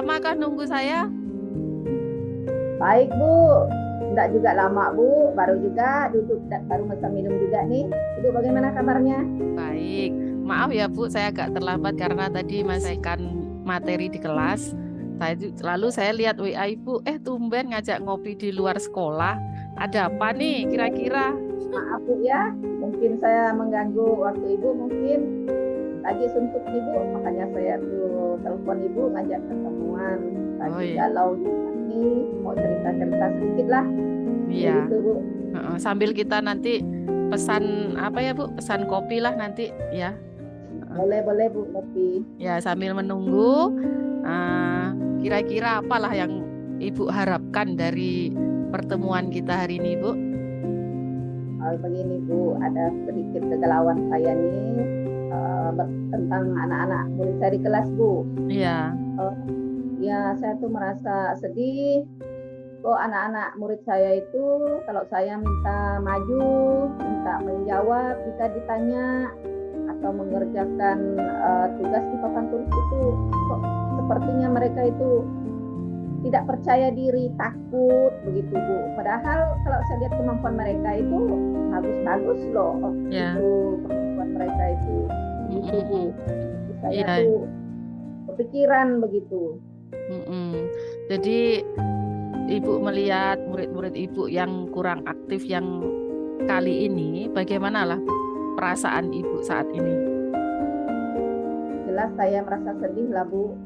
lamakah nunggu saya? Baik Bu, enggak juga lama Bu, baru juga duduk, baru pesan minum juga nih. Ibu bagaimana kabarnya? Baik, maaf ya Bu, saya agak terlambat karena tadi masihkan materi di kelas. Lalu saya lihat WA Ibu, tumben ngajak ngopi di luar sekolah. Ada apa nih kira-kira? Maaf Bu ya, mungkin saya mengganggu waktu Ibu, mungkin lagi suntuk nih Bu, makanya saya tuh telepon Ibu ngajak ketemuan. Oh Lagi iya, galau nih, mau cerita-cerita sedikit lah. iya. Begitu Bu. Sambil kita nanti pesan apa ya Bu? Pesan kopi lah nanti ya. Boleh Bu, kopi. Ya sambil menunggu, eh, kira-kira apalah yang Ibu harapkan dari pertemuan kita hari ini Bu? Begini Bu, ada sedikit kegalauan saya nih tentang anak-anak murid saya di kelas Bu. Iya. Ya, saya tuh merasa sedih. Kok anak-anak murid saya itu kalau saya minta maju, minta menjawab jika ditanya atau mengerjakan tugas di papan tulis itu, kok sepertinya mereka itu tidak percaya diri, takut begitu Bu. Padahal kalau saya lihat kemampuan mereka itu bagus-bagus loh. Ya. Itu kemampuan mereka itu begitu Bu. Saya Ya. tuh kepikiran begitu. Jadi Ibu melihat murid-murid Ibu yang kurang aktif yang kali ini, bagaimanalah perasaan Ibu saat ini? Jelas saya merasa sedih lah Bu,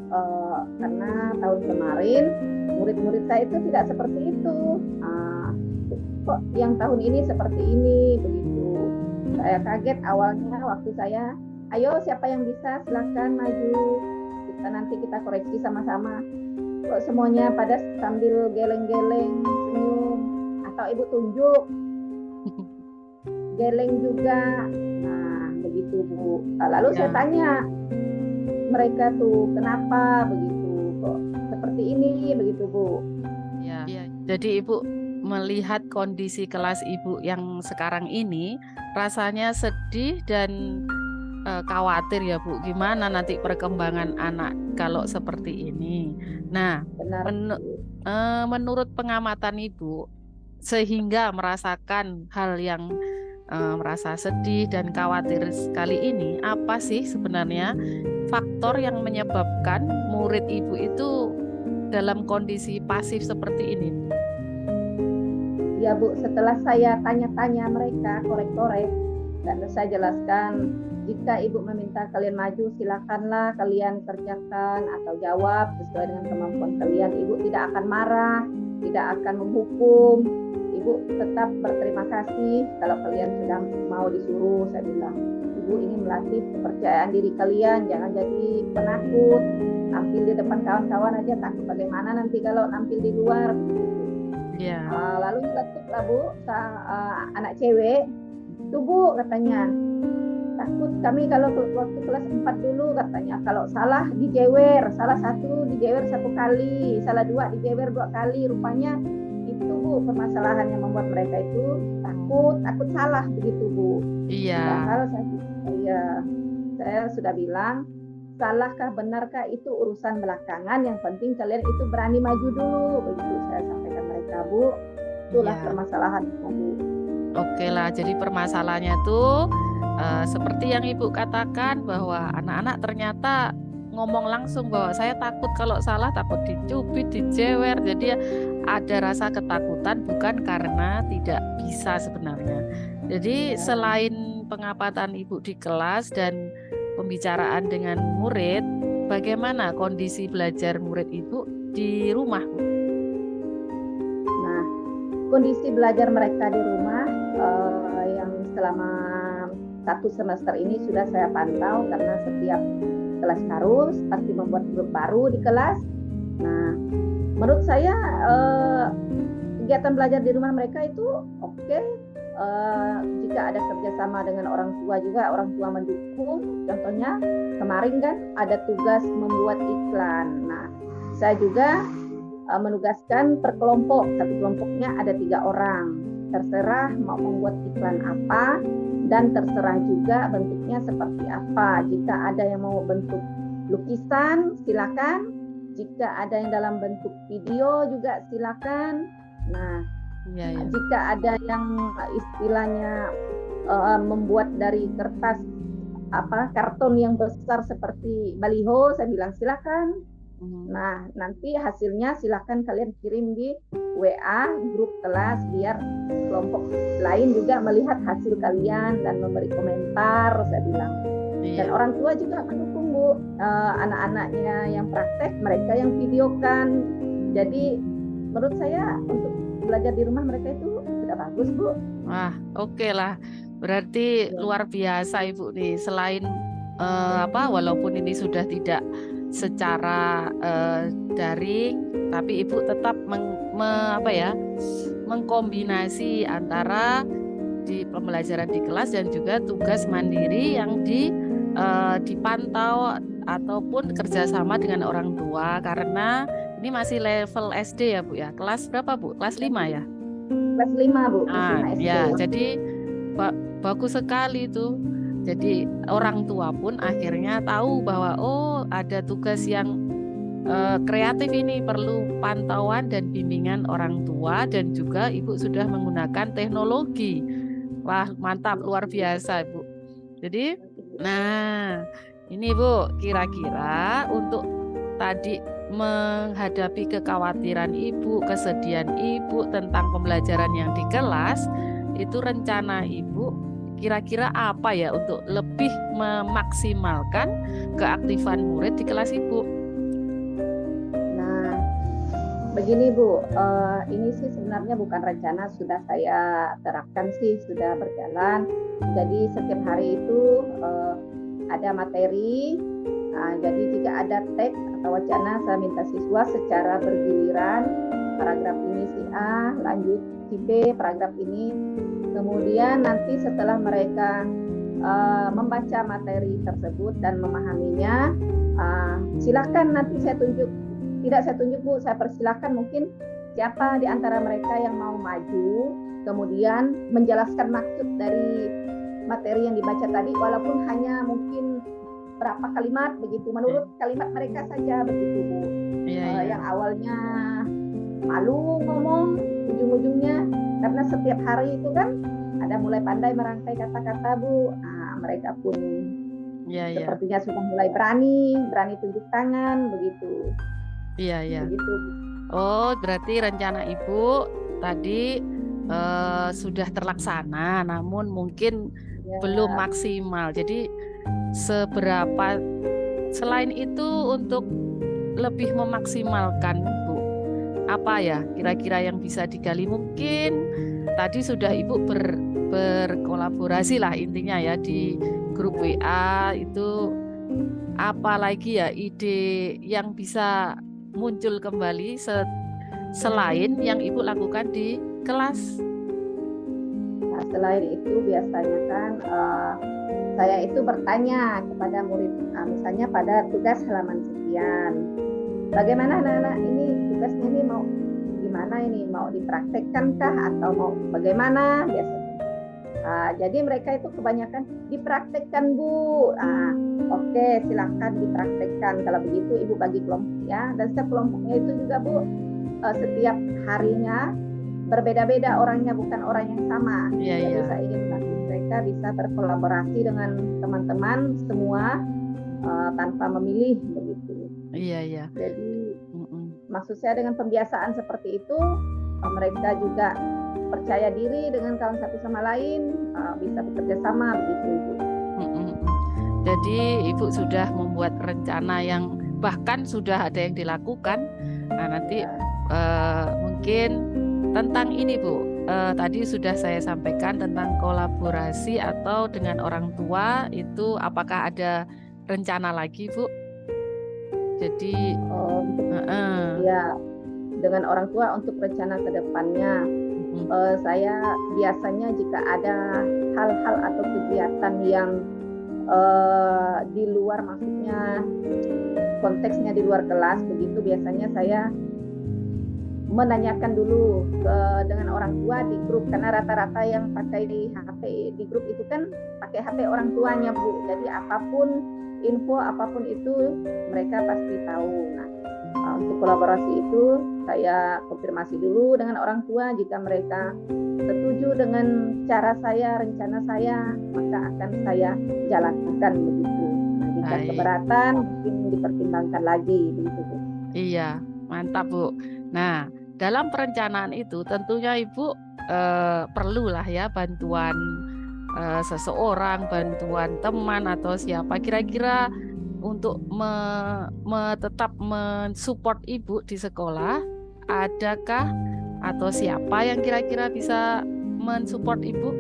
karena tahun kemarin murid-murid saya itu tidak seperti itu. Kok yang tahun ini seperti ini begitu. Saya kaget awalnya waktu saya, ayo siapa yang bisa silakan maju. Nanti kita koreksi sama-sama. Kok semuanya pada sambil geleng-geleng senyum atau Ibu tunjuk geleng juga. Nah begitu Bu. Lalu saya tanya mereka tuh kenapa begitu, kok seperti ini begitu Bu. Ya. Jadi Ibu melihat kondisi kelas Ibu yang sekarang ini rasanya sedih dan khawatir ya Bu, gimana nanti perkembangan anak kalau seperti ini. Nah, menurut pengamatan Ibu, sehingga merasakan hal yang merasa sedih dan khawatir sekali ini, apa sih sebenarnya faktor yang menyebabkan murid Ibu itu dalam kondisi pasif seperti ini? Ya Bu, setelah saya tanya-tanya mereka, korek-korek, dan saya jelaskan, jika Ibu meminta kalian maju, silakanlah kalian kerjakan atau jawab sesuai dengan kemampuan kalian. Ibu tidak akan marah, tidak akan menghukum. Ibu tetap berterima kasih kalau kalian sudah mau disuruh, saya bilang. Ibu ingin melatih kepercayaan diri kalian, jangan jadi penakut. Tampil di depan kawan-kawan aja takut, bagaimana nanti kalau nampil di luar. Yeah. Lalu letuklah Bu, anak cewek, tuh Bu katanya, takut kami kalau waktu kelas 4 dulu katanya, kalau salah dijewer, salah satu dijewer 1 kali, salah 2 dijewer 2 kali. Rupanya itu Bu permasalahan yang membuat mereka itu takut salah begitu Bu. Iya. Padahal saya sudah bilang, salahkah benarkah itu urusan belakangan, yang penting kalian itu berani maju dulu, begitu saya sampaikan mereka Bu. Itulah permasalahan Bu. Oke lah, jadi permasalahannya tuh seperti yang Ibu katakan, bahwa anak-anak ternyata ngomong langsung bahwa saya takut kalau salah, takut dicubit, dijewer. Jadi ada rasa ketakutan bukan karena tidak bisa sebenarnya. Jadi selain pengamatan Ibu di kelas dan pembicaraan dengan murid, bagaimana kondisi belajar murid Ibu di rumah, Bu? Nah, kondisi belajar mereka di rumah yang selama 1 semester ini sudah saya pantau, karena setiap kelas harus pasti membuat grup baru di kelas. Nah, menurut saya kegiatan belajar di rumah mereka itu oke. Jika ada kerjasama dengan orang tua juga, orang tua mendukung. Contohnya kemarin kan ada tugas membuat iklan. Nah, saya juga menugaskan per kelompok. Satu kelompoknya ada 3 orang. Terserah mau membuat iklan apa, dan terserah juga bentuknya seperti apa. Jika ada yang mau bentuk lukisan, silakan. jika ada yang dalam bentuk video juga silakan. Nah, Iya, ya. jika ada yang istilahnya membuat dari kertas karton yang besar seperti baliho, saya bilang silakan. Nah, nanti hasilnya silakan kalian kirim di WA grup kelas biar kelompok lain juga melihat hasil kalian dan memberi komentar, saya bilang. Dan orang tua juga mendukung, Bu. Anak-anaknya yang praktek, mereka yang videokan. Jadi menurut saya untuk belajar di rumah mereka itu sudah bagus, Bu. Wah, oke lah. Berarti luar biasa Ibu nih. Selain walaupun ini sudah tidak secara daring, tapi Ibu tetap mengkombinasi antara di pembelajaran di kelas dan juga tugas mandiri yang dipantau ataupun kerjasama dengan orang tua, karena ini masih level SD ya Bu ya. Kelas berapa Bu? Kelas 5 ya? Kelas 5 Bu, kelas 5 SD. Ya, jadi bagus sekali tuh. Jadi orang tua pun akhirnya tahu bahwa ada tugas yang kreatif ini perlu pantauan dan bimbingan orang tua, dan juga Ibu sudah menggunakan teknologi. Wah, mantap, luar biasa Ibu. Jadi, nah ini Bu, kira-kira untuk tadi menghadapi kekhawatiran Ibu, kesedihan Ibu tentang pembelajaran yang di kelas, itu rencana Ibu kira-kira apa ya untuk lebih memaksimalkan keaktifan murid di kelas Ibu? Nah, begini Bu, ini sih sebenarnya bukan rencana, sudah saya terapkan sih, sudah berjalan. Jadi setiap hari itu ada materi. Jadi jika ada teks atau wacana, saya minta siswa secara bergiliran, paragraf ini si A, lanjut si B, paragraf ini. Kemudian nanti setelah mereka membaca materi tersebut dan memahaminya, silakan nanti saya tunjuk. Tidak saya tunjuk Bu, saya persilakan mungkin siapa di antara mereka yang mau maju, kemudian menjelaskan maksud dari materi yang dibaca tadi, walaupun hanya mungkin berapa kalimat begitu, menurut kalimat mereka saja begitu Bu. Yang awalnya malu ngomong, ujung-ujungnya karena setiap hari itu kan ada mulai pandai merangkai kata-kata Bu. Mereka pun sepertinya sudah mulai berani tunjuk tangan begitu. Iya. Begitu. Oh, berarti rencana Ibu tadi sudah terlaksana, namun mungkin belum maksimal. Jadi seberapa selain itu untuk lebih memaksimalkan Bu, apa ya kira-kira yang bisa digali? Mungkin tadi sudah Ibu berkolaborasi lah intinya ya di grup WA itu, apalagi ya ide yang bisa muncul kembali selain yang Ibu lakukan di kelas? Nah, selain itu biasanya kan saya itu bertanya kepada murid, misalnya pada tugas halaman sekian, bagaimana anak-anak ini tugasnya ini mau gimana, ini mau dipraktekkan kah atau mau bagaimana biasanya. Jadi mereka itu kebanyakan dipraktekkan Bu. Oke, silahkan dipraktekkan. Kalau begitu Ibu bagi kelompok ya. Dan setiap kelompoknya itu juga Bu, setiap harinya berbeda-beda orangnya, bukan orang yang sama. Jadi saya ingin membantu mereka bisa berkolaborasi dengan teman-teman semua tanpa memilih begitu. Iya. Jadi maksud saya dengan pembiasaan seperti itu, mereka juga percaya diri dengan kawan satu sama lain, bisa bekerja sama begitu Ibu. Jadi Ibu sudah membuat rencana yang bahkan sudah ada yang dilakukan. Nah nanti mungkin tentang ini Bu, tadi sudah saya sampaikan tentang kolaborasi atau dengan orang tua, itu apakah ada rencana lagi Bu? Jadi ya dengan orang tua untuk rencana ke depannya, saya biasanya jika ada hal-hal atau kegiatan yang di luar, maksudnya konteksnya di luar kelas begitu, biasanya saya menanyakan dulu dengan orang tua di grup, karena rata-rata yang pakai di HP di grup itu kan pakai HP orang tuanya Bu. Jadi apapun info apapun itu mereka pasti tahu. Nah, untuk kolaborasi itu saya konfirmasi dulu dengan orang tua. Jika mereka setuju dengan cara saya, rencana saya, maka akan saya jalankan begitu. Nah, jika Baik. keberatan mungkin dipertimbangkan lagi begitu, Bu. Iya, mantap Bu. Nah, dalam perencanaan itu tentunya Ibu perlulah ya bantuan seseorang, bantuan teman atau siapa kira-kira untuk tetap mensupport Ibu di sekolah. Adakah atau siapa yang kira-kira bisa mensupport Ibu?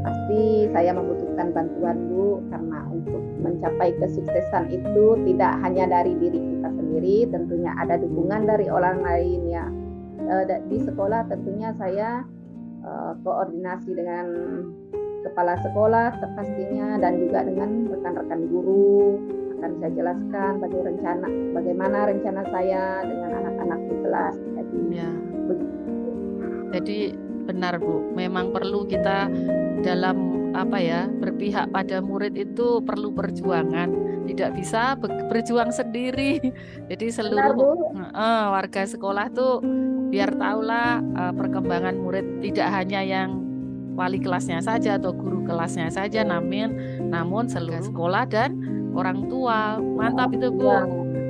Pasti saya membutuhkan bantuan, Bu, karena untuk mencapai kesuksesan itu tidak hanya dari diri kita sendiri, tentunya ada dukungan dari orang lain ya. Di sekolah tentunya saya koordinasi dengan kepala sekolah pastinya, dan juga dengan rekan-rekan guru. Akan saya jelaskan bagaimana rencana saya dengan anak-anak di kelas. Jadi benar Bu, memang perlu kita dalam berpihak pada murid itu perlu perjuangan, tidak bisa berjuang sendiri. Jadi seluruh warga sekolah tuh biar tahulah perkembangan murid, tidak hanya yang wali kelasnya saja atau guru kelasnya saja, namun seluruh sekolah dan orang tua. Mantap itu Bu.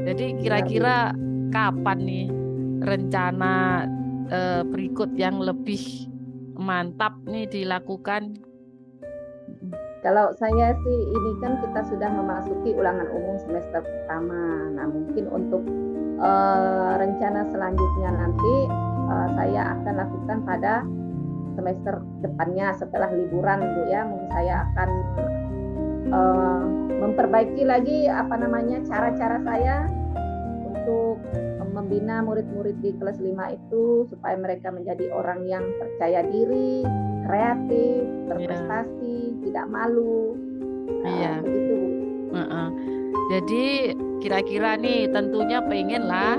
Jadi kira-kira kapan nih rencana berikut yang lebih mantap nih dilakukan? Kalau saya sih, ini kan kita sudah memasuki ulangan umum semester pertama. Nah, mungkin untuk rencana selanjutnya nanti saya akan lakukan pada semester depannya setelah liburan, Bu ya. Mungkin saya akan memperbaiki lagi cara-cara saya untuk membina murid-murid di kelas 5 itu supaya mereka menjadi orang yang percaya diri, kreatif, berprestasi, tidak malu. Begitu, Bu. Jadi kira-kira nih tentunya pengenlah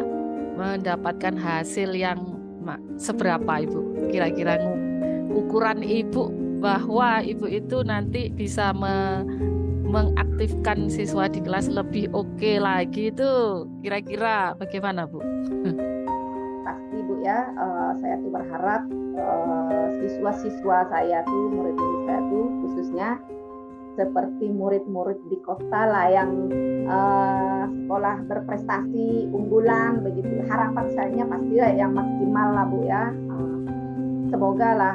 mendapatkan hasil yang seberapa Ibu? Kira-kira ukuran Ibu bahwa Ibu itu nanti bisa mengaktifkan siswa di kelas lebih oke lagi, itu kira-kira bagaimana Bu? Pasti Bu ya, saya tuh berharap siswa-siswa saya tuh, murid-murid saya tuh khususnya seperti murid-murid di kota lah yang sekolah berprestasi unggulan begitu. Harapan saya pasti yang maksimal lah Bu ya. Semoga lah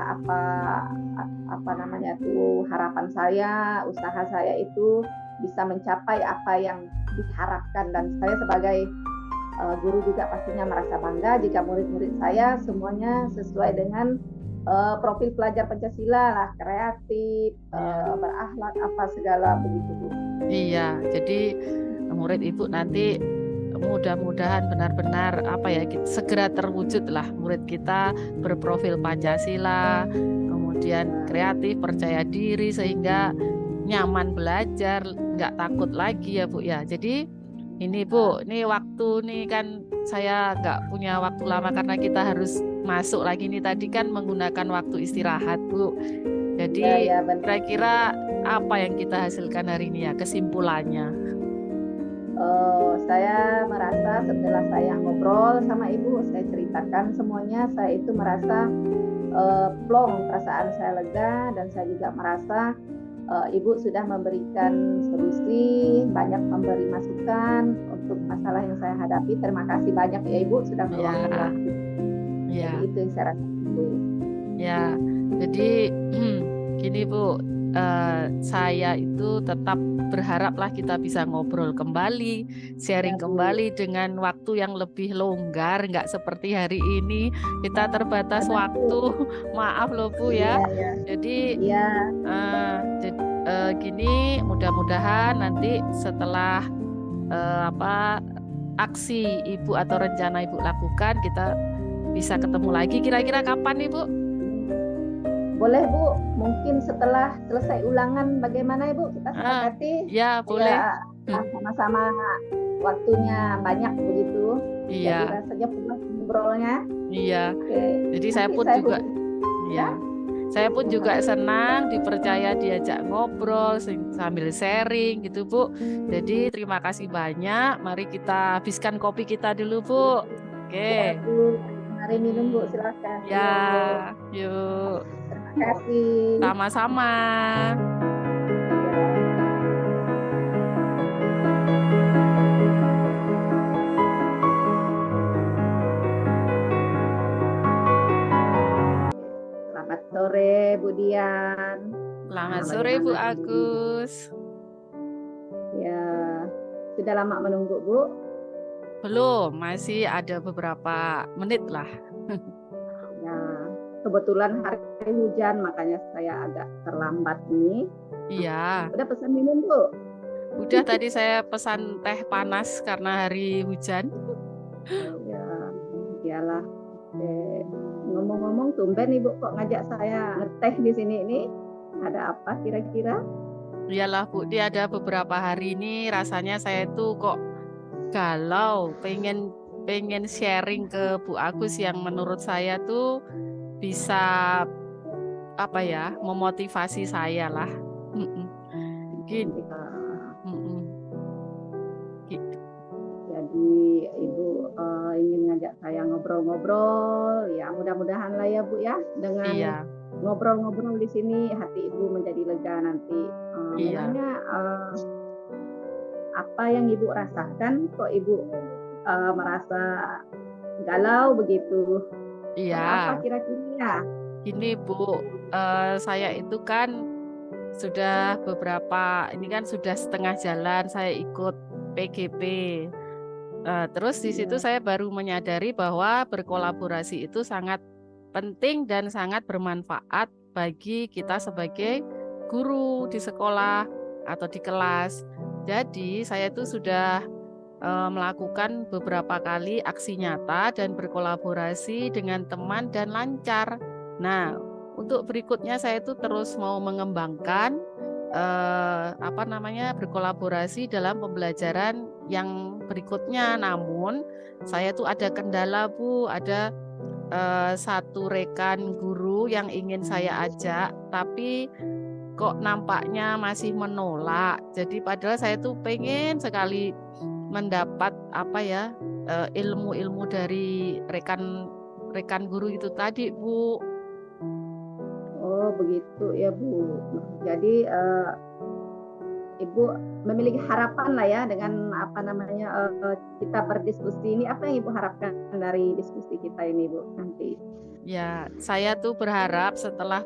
harapan saya, usaha saya itu bisa mencapai apa yang diharapkan, dan saya sebagai guru juga pastinya merasa bangga jika murid-murid saya semuanya sesuai dengan profil pelajar Pancasila lah, kreatif, berakhlak segala begitu Bu. Iya, jadi murid Ibu nanti mudah-mudahan benar-benar segera terwujudlah murid kita berprofil Pancasila, kemudian kreatif, percaya diri, sehingga nyaman belajar, nggak takut lagi ya Bu ya. Jadi ini Bu, ini waktu nih kan saya nggak punya waktu lama karena kita harus masuk lagi nih, tadi kan menggunakan waktu istirahat Bu. Jadi kira-kira apa yang kita hasilkan hari ini ya, kesimpulannya? Saya merasa setelah saya ngobrol sama Ibu, saya ceritakan semuanya, saya itu merasa plong, perasaan saya lega, dan saya juga merasa Ibu sudah memberikan solusi, banyak memberi masukan untuk masalah yang saya hadapi. Terima kasih banyak ya Ibu sudah meluangkan waktu. Ya. Jadi itu yang saya rasa Bu. Ya, jadi gini Bu, saya itu tetap berharaplah kita bisa ngobrol kembali, sharing kembali dengan waktu yang lebih longgar, nggak seperti hari ini kita terbatas waktu. Maaf loh Bu ya. Jadi gini, mudah-mudahan nanti setelah aksi Ibu atau rencana Ibu lakukan, kita bisa ketemu lagi. Kira-kira kapan nih Bu? Boleh Bu, mungkin setelah selesai ulangan bagaimana Ibu, kita sepakati? Ya boleh. Sama-sama waktunya banyak begitu. Iya. Jadi rasanya puas ngobrolnya. Iya. Jadi saya pun juga. Ya. Saya pun juga senang dipercaya diajak ngobrol sambil sharing gitu Bu. Jadi terima kasih banyak. Mari kita habiskan kopi kita dulu Bu. Ya, Oke. Bu. Mari minum, Bu. Hmm. Silakan. Ya, Yuk. yuk. Terima kasih. Sama-sama. Ya. Selamat sore, Bu Dian. Selamat sore Bu Bagaimana ini? Agus. Ya, sudah lama menunggu, Bu. Belum, masih ada beberapa menit lah. Ya, kebetulan hari hujan, makanya saya agak terlambat nih. Iya, Udah pesan minum, Bu? udah tadi saya pesan teh panas karena hari hujan. Oh, ya, iyalah. Ngomong-ngomong, tumben Ibu kok ngajak saya ngeteh di sini ini. Ada apa kira-kira? Iyalah Bu, dia ada beberapa hari ini rasanya saya tuh kok galau, pengen sharing ke Bu Agus yang menurut saya tuh bisa apa ya, memotivasi saya lah. Mm-mm. Gini. Mm-mm. Gitu. Jadi Ibu ingin ngajak saya ngobrol-ngobrol, ya mudah-mudahan lah ya Bu ya, dengan Iya, ngobrol-ngobrol di sini hati Ibu menjadi lega nanti. iya, Memangnya apa yang Ibu rasakan kok Ibu merasa galau begitu? Ada apa iya. kira-kira? Gini Bu, saya itu kan sudah ini kan sudah setengah jalan saya ikut PGP. Terus di situ Ya, saya baru menyadari bahwa berkolaborasi itu sangat penting dan sangat bermanfaat bagi kita sebagai guru di sekolah atau di kelas. Jadi saya itu sudah melakukan beberapa kali aksi nyata dan berkolaborasi dengan teman dan lancar. Nah, untuk berikutnya saya itu terus mau mengembangkan berkolaborasi dalam pembelajaran yang berikutnya. Namun saya tuh ada kendala Bu, ada satu rekan guru yang ingin saya ajak, tapi kok nampaknya masih menolak. Jadi padahal saya tuh pengen sekali mendapat ilmu-ilmu dari rekan guru itu tadi Bu. oh begitu ya Bu. Jadi Ibu memiliki harapan lah ya dengan kita berdiskusi ini. Apa yang Ibu harapkan dari diskusi kita ini Bu nanti? Ya, saya tuh berharap setelah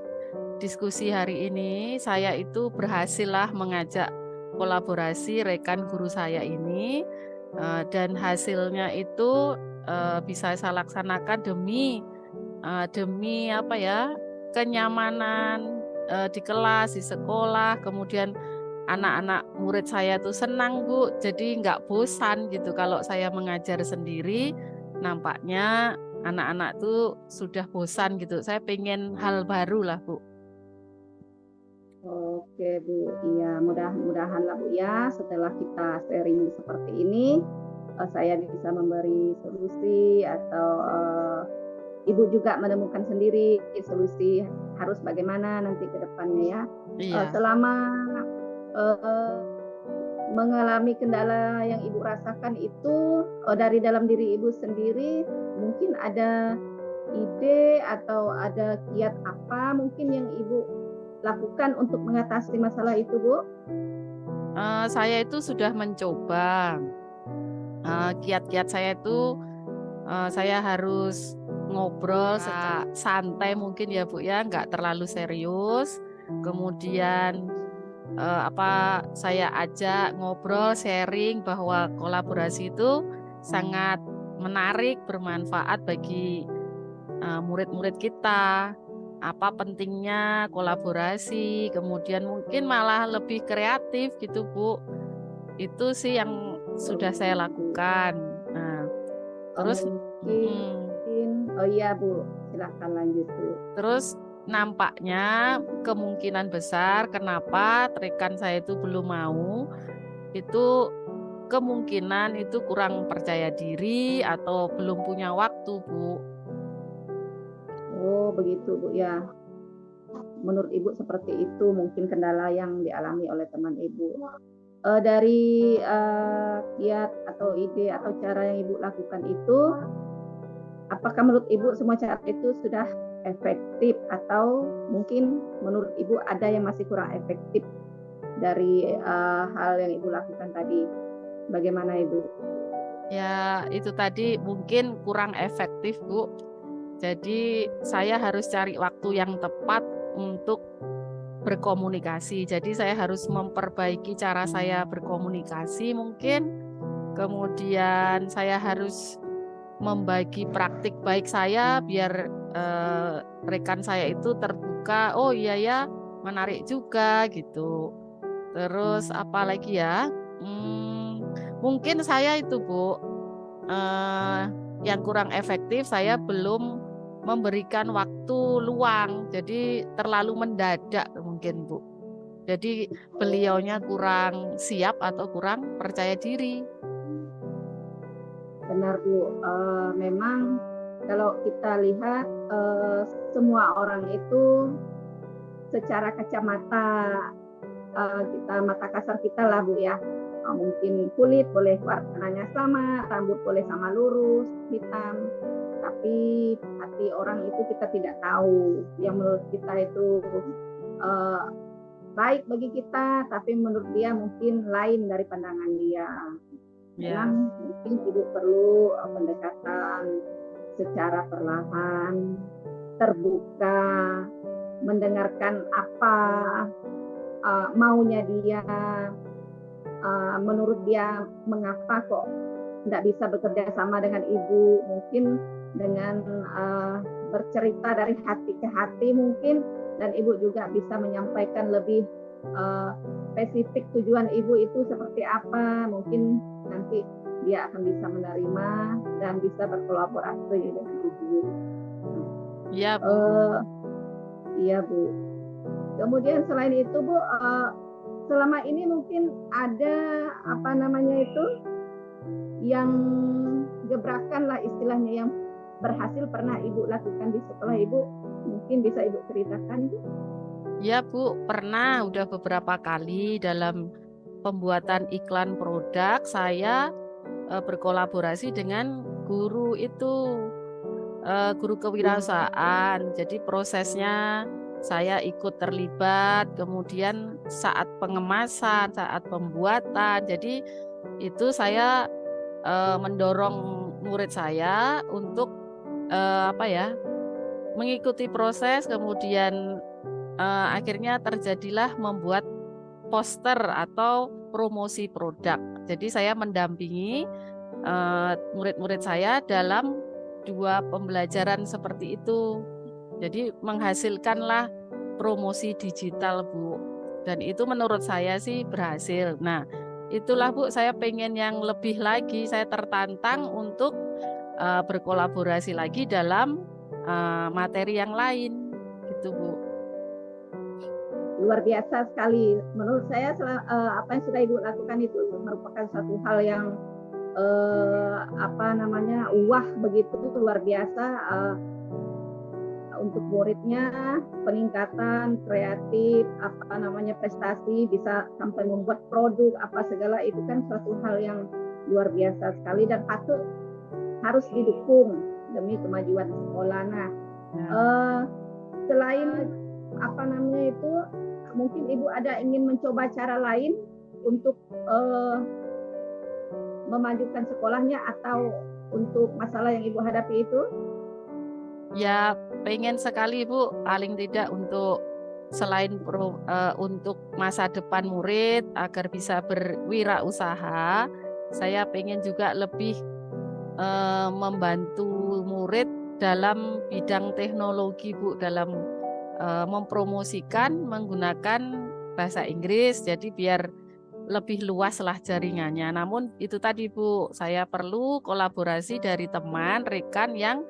diskusi hari ini saya itu berhasillah mengajak kolaborasi rekan guru saya ini dan hasilnya itu bisa saya laksanakan demi kenyamanan di kelas, di sekolah, kemudian anak-anak murid saya tuh senang Bu, jadi nggak bosan gitu kalau saya mengajar sendiri, nampaknya anak-anak tuh sudah bosan gitu. Saya pengen hal baru lah Bu. Oke Bu, iya mudah-mudahan lah Bu ya setelah kita sharing seperti ini saya bisa memberi solusi atau Ibu juga menemukan sendiri solusi harus bagaimana nanti ke depannya ya. Iya. Selama mengalami kendala yang Ibu rasakan itu dari dalam diri Ibu sendiri mungkin ada ide atau ada kiat apa mungkin yang Ibu lakukan untuk mengatasi masalah itu Bu? Saya itu sudah mencoba kiat-kiat saya itu saya harus ngobrol secara santai mungkin ya Bu ya, nggak terlalu serius. Kemudian saya ajak ngobrol, sharing bahwa kolaborasi itu sangat menarik, bermanfaat bagi murid-murid kita. Apa pentingnya kolaborasi, kemudian mungkin malah lebih kreatif gitu Bu. Itu sih yang sudah saya lakukan. Nah, terus mungkin oh iya Bu, silakan lanjut Bu. Terus nampaknya kemungkinan besar kenapa rekan saya itu belum mau, itu kemungkinan itu kurang percaya diri atau belum punya waktu Bu. Oh begitu Bu ya. menurut Ibu seperti itu mungkin kendala yang dialami oleh teman Ibu. Dari kiat atau ide atau cara yang Ibu lakukan itu, apakah menurut Ibu semua cara itu sudah efektif atau mungkin menurut Ibu ada yang masih kurang efektif dari hal yang Ibu lakukan tadi? Bagaimana Ibu? Ya, itu tadi mungkin kurang efektif, Bu. Jadi saya harus cari waktu yang tepat untuk berkomunikasi. Jadi saya harus memperbaiki cara saya berkomunikasi mungkin. Kemudian saya harus membagi praktik baik saya biar rekan saya itu terbuka. Oh iya ya, menarik juga gitu. Terus apa lagi ya? Mungkin saya itu, Bu, yang kurang efektif, saya belum memberikan waktu luang, jadi terlalu mendadak mungkin, Bu. Jadi beliaunya kurang siap atau kurang percaya diri. Benar Bu, memang kalau kita lihat semua orang itu secara kacamata kita mata kasar kita lah Bu ya, mungkin kulit boleh warnanya sama, rambut boleh sama lurus, hitam, tapi hati orang itu kita tidak tahu. Yang menurut kita itu baik bagi kita, tapi menurut dia mungkin lain dari pandangan dia. Memang mungkin Ibu perlu pendekatan secara perlahan, terbuka, mendengarkan apa maunya dia, menurut dia mengapa kok tidak bisa bekerja sama dengan Ibu, mungkin dengan bercerita dari hati ke hati mungkin, dan Ibu juga bisa menyampaikan lebih spesifik tujuan Ibu itu seperti apa, mungkin nanti dia akan bisa menerima dan bisa berkolaborasi dengan Ibu. Iya, Bu. Iya, Bu. Kemudian selain itu, Bu, selama ini mungkin ada apa namanya itu yang gebrakan lah istilahnya yang berhasil pernah Ibu lakukan di sekolah Ibu, mungkin bisa Ibu ceritakan, Bu? Ya, Bu, pernah udah beberapa kali dalam pembuatan iklan produk saya berkolaborasi dengan guru itu, guru kewirausahaan. Jadi prosesnya saya ikut terlibat, kemudian saat pengemasan, saat pembuatan. Jadi itu saya mendorong murid saya untuk mengikuti proses, kemudian akhirnya terjadilah membuat poster atau promosi produk. Jadi saya mendampingi murid-murid saya dalam 2 pembelajaran seperti itu. Jadi menghasilkanlah promosi digital, Bu. Dan itu menurut saya sih berhasil. Nah, itulah, Bu, saya pengen yang lebih lagi. Saya tertantang untuk berkolaborasi lagi dalam materi yang lain, gitu, Bu. Luar biasa sekali. Menurut saya apa yang sudah Ibu lakukan itu merupakan satu hal yang wah begitu, luar biasa. Untuk muridnya peningkatan kreatif, prestasi, bisa sampai membuat produk apa segala, itu kan suatu hal yang luar biasa sekali dan patut harus didukung demi kemajuan sekolah. Nah, selain mungkin Ibu ada ingin mencoba cara lain untuk memajukan sekolahnya atau untuk masalah yang Ibu hadapi itu? Ya, pengen sekali, Bu, paling tidak untuk selain untuk masa depan murid agar bisa berwirausaha, saya pengen juga lebih membantu murid dalam bidang teknologi, Bu, dalam mempromosikan menggunakan bahasa Inggris, jadi biar lebih luas lah jaringannya. Namun itu tadi, Bu, saya perlu kolaborasi dari teman, rekan yang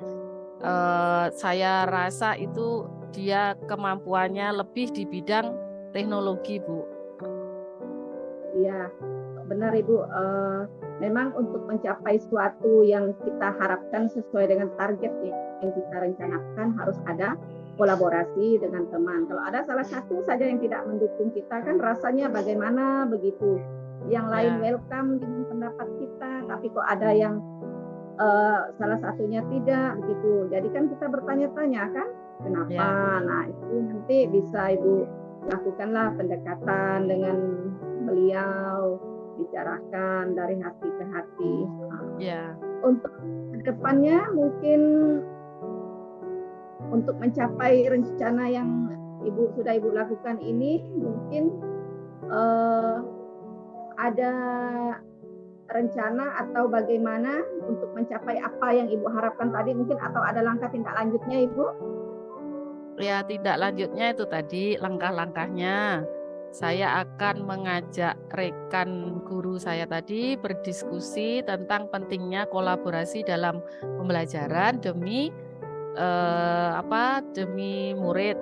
saya rasa itu dia kemampuannya lebih di bidang teknologi, Bu. Iya, benar Ibu. Memang untuk mencapai suatu yang kita harapkan sesuai dengan target yang kita rencanakan harus ada kolaborasi dengan teman. Kalau ada salah satu saja yang tidak mendukung kita kan rasanya bagaimana begitu. Yang lain welcome dengan pendapat kita, tapi kok ada yang salah satunya tidak begitu. Jadi kan kita bertanya-tanya kan kenapa. Nah itu nanti bisa Ibu lakukanlah pendekatan dengan beliau, bicarakan dari hati ke hati. Untuk kedepannya mungkin untuk mencapai rencana yang sudah Ibu lakukan ini, mungkin ada rencana atau bagaimana untuk mencapai apa yang Ibu harapkan tadi mungkin, atau ada langkah tindak lanjutnya Ibu? Ya, tindak lanjutnya itu tadi langkah-langkahnya. Saya akan mengajak rekan guru saya tadi berdiskusi tentang pentingnya kolaborasi dalam pembelajaran demi demi murid.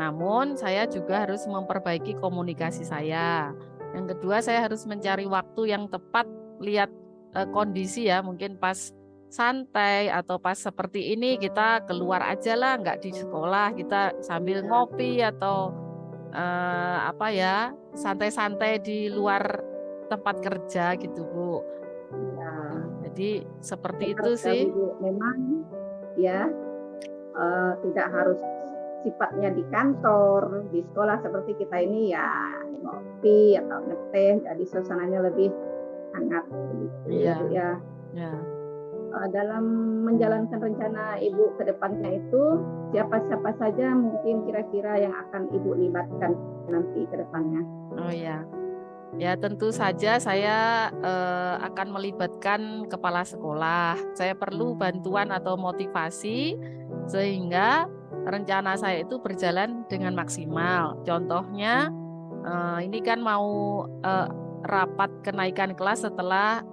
Namun saya juga harus memperbaiki komunikasi saya. Yang kedua, saya harus mencari waktu yang tepat, lihat kondisi ya, mungkin pas santai atau pas seperti ini kita keluar aja lah, nggak di sekolah, kita sambil ngopi atau santai-santai di luar tempat kerja gitu Bu. Jadi seperti itu sih. Memang ya tidak harus sifatnya di kantor, di sekolah seperti kita ini ya ngopi atau ngeteh, jadi suasananya lebih hangat gitu ya. Dalam menjalankan rencana Ibu ke depannya itu siapa-siapa saja mungkin kira-kira yang akan Ibu libatkan nanti ke depannya? Oh ya. Ya tentu saja saya akan melibatkan kepala sekolah. Saya perlu bantuan atau motivasi sehingga rencana saya itu berjalan dengan maksimal. Contohnya ini kan mau rapat kenaikan kelas setelah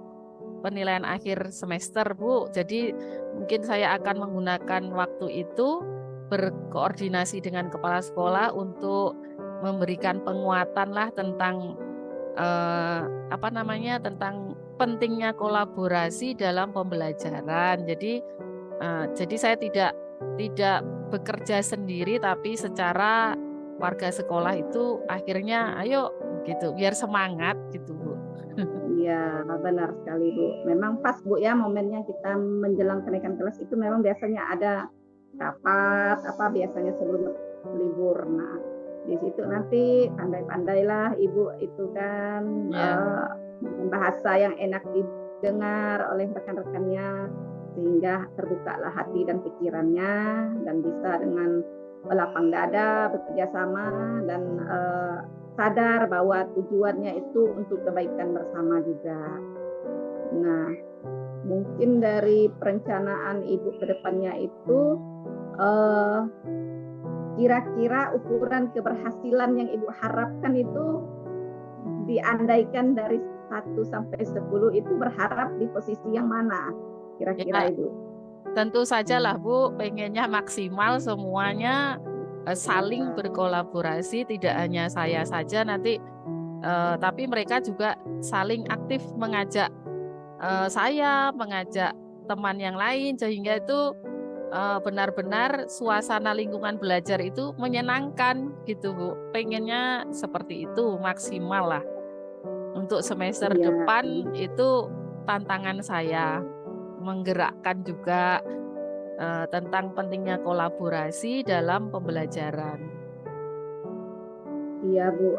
penilaian akhir semester Bu. Jadi mungkin saya akan menggunakan waktu itu berkoordinasi dengan kepala sekolah untuk memberikan penguatan lah tentang tentang pentingnya kolaborasi dalam pembelajaran. Jadi saya tidak bekerja sendiri, tapi secara warga sekolah itu akhirnya ayo gitu biar semangat gitu Bu. Iya benar sekali Bu. Memang pas Bu ya momennya kita menjelang kenaikan kelas itu memang biasanya ada rapat biasanya sebelum libur. Nah di situ nanti pandai-pandailah Ibu itu kan bahasa yang enak didengar oleh rekan-rekannya sehingga terbukalah hati dan pikirannya dan bisa dengan lapang dada bekerja sama dan sadar bahwa tujuannya itu untuk kebaikan bersama juga. Nah mungkin dari perencanaan Ibu ke depannya itu kira-kira ukuran keberhasilan yang Ibu harapkan itu diandaikan dari 1 sampai 10 itu berharap di posisi yang mana kira-kira Ibu? Tentu sajalah Bu, pengennya maksimal semuanya saling berkolaborasi, tidak hanya saya saja nanti tapi mereka juga saling aktif mengajak saya, mengajak teman yang lain sehingga itu benar-benar suasana lingkungan belajar itu menyenangkan gitu Bu. Pengennya seperti itu maksimal lah. Untuk semester depan itu tantangan saya menggerakkan juga tentang pentingnya kolaborasi dalam pembelajaran. Iya Bu,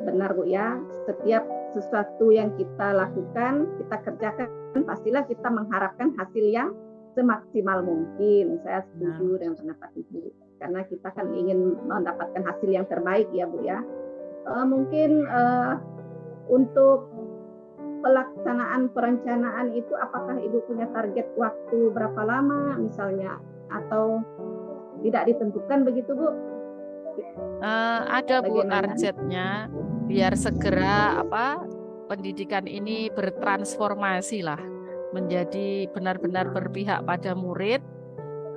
benar Bu ya. Setiap sesuatu yang kita lakukan, kita kerjakan, pastilah kita mengharapkan hasil yang semaksimal mungkin. Saya setuju dengan pendapat Ibu, karena kita kan ingin mendapatkan hasil yang terbaik ya Bu ya. Mungkin untuk pelaksanaan perencanaan itu apakah Ibu punya target waktu berapa lama misalnya atau tidak ditentukan begitu Bu? Ada Bu targetnya biar segera pendidikan ini bertransformasi lah menjadi benar-benar berpihak pada murid.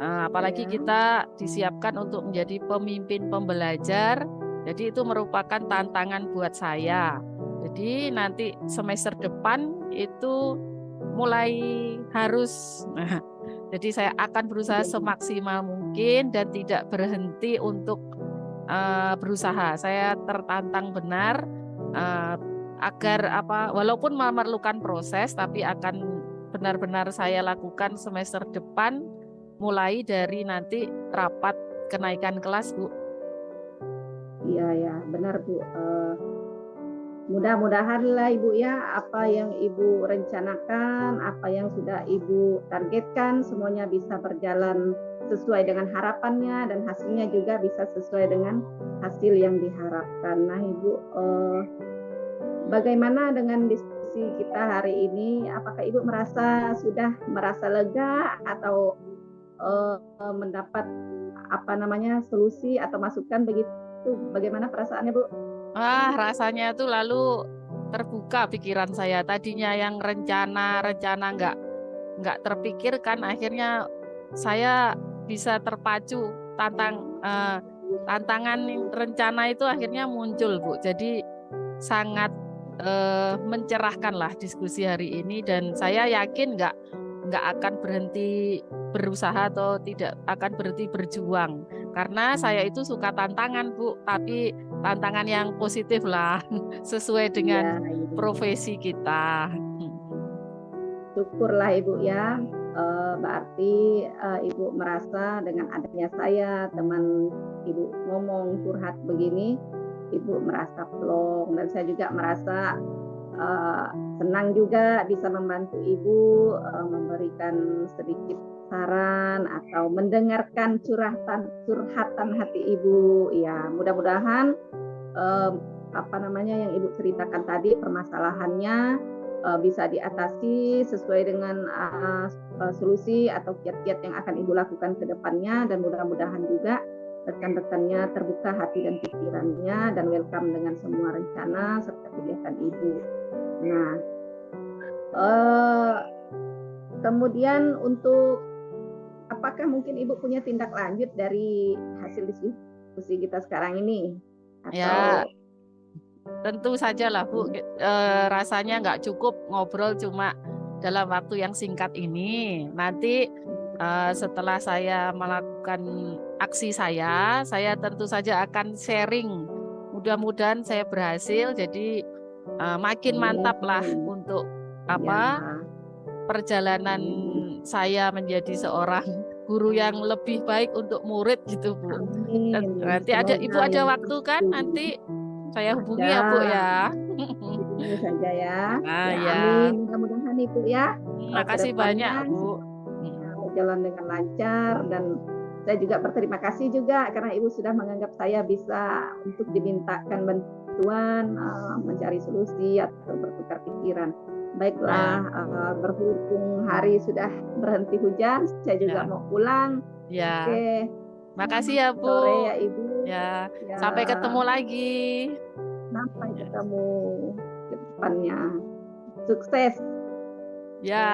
Apalagi kita disiapkan untuk menjadi pemimpin pembelajar. Jadi itu merupakan tantangan buat saya. Jadi nanti semester depan itu mulai harus Jadi saya akan berusaha Iya. semaksimal mungkin dan tidak berhenti untuk berusaha. Saya tertantang benar eh, agar walaupun memerlukan proses, tapi akan benar-benar saya lakukan semester depan, mulai dari nanti rapat kenaikan kelas, Bu. Iya ya, benar Bu. Mudah-mudahan lah Ibu ya, apa yang Ibu rencanakan, apa yang sudah Ibu targetkan, semuanya bisa berjalan sesuai dengan harapannya dan hasilnya juga bisa sesuai dengan hasil yang diharapkan. Nah Ibu, bagaimana dengan diskusi kita hari ini? Apakah Ibu sudah merasa lega atau mendapat solusi atau masukan begitu? Bagaimana perasaannya Bu? Rasanya tuh lalu terbuka pikiran saya. Tadinya yang rencana nggak terpikirkan, akhirnya saya bisa terpacu tantangan rencana itu akhirnya muncul, Bu. Jadi sangat mencerahkan lah diskusi hari ini, dan saya yakin nggak akan berhenti berusaha atau tidak akan berhenti berjuang, karena saya itu suka tantangan, Bu, tapi tantangan yang positif lah sesuai dengan Ya, profesi kita. syukurlah Ibu ya. Berarti Ibu merasa dengan adanya saya, teman Ibu ngomong curhat begini, Ibu merasa plong, dan saya juga merasa senang juga bisa membantu Ibu, memberikan sedikit saran atau mendengarkan curhatan hati Ibu. Ya, mudah-mudahan yang Ibu ceritakan tadi permasalahannya bisa diatasi sesuai dengan solusi atau kiat-kiat yang akan Ibu lakukan ke depannya, dan mudah-mudahan juga rekan-rekannya terbuka hati dan pikirannya dan welcome dengan semua rencana serta kegiatan Ibu. Nah, kemudian untuk apakah mungkin Ibu punya tindak lanjut dari hasil diskusi kita sekarang ini? Ya, Atau tentu saja lah, Bu. Rasanya nggak cukup ngobrol cuma dalam waktu yang singkat ini. Nanti setelah saya melakukan aksi saya tentu saja akan sharing. Mudah-mudahan saya berhasil. Jadi makin mantap lah untuk ya, perjalanan saya menjadi seorang guru yang lebih baik untuk murid gitu, Bu. Dan amin. nanti Ibu Semoga ada yang waktu kan? Nanti saya hubungi ya, Bu, ada ya. ini saja ya. Nah, Ya, ya. amin. Mudah-mudahan Ibu ya Makasih banyak, kedepannya Bu. berjalan dengan lancar, dan saya juga berterima kasih juga karena Ibu sudah menganggap saya bisa untuk dimintakan bantuan mencari solusi atau bertukar pikiran. Baiklah, berhubung hari sudah berhenti hujan, saya juga Ya, mau pulang. ya. Oke, Makasih selamat ya, sore Bu. ya Ibu. Ya, Ya, sampai ketemu lagi. sampai Ya. ketemu ke depannya. Sukses. Ya.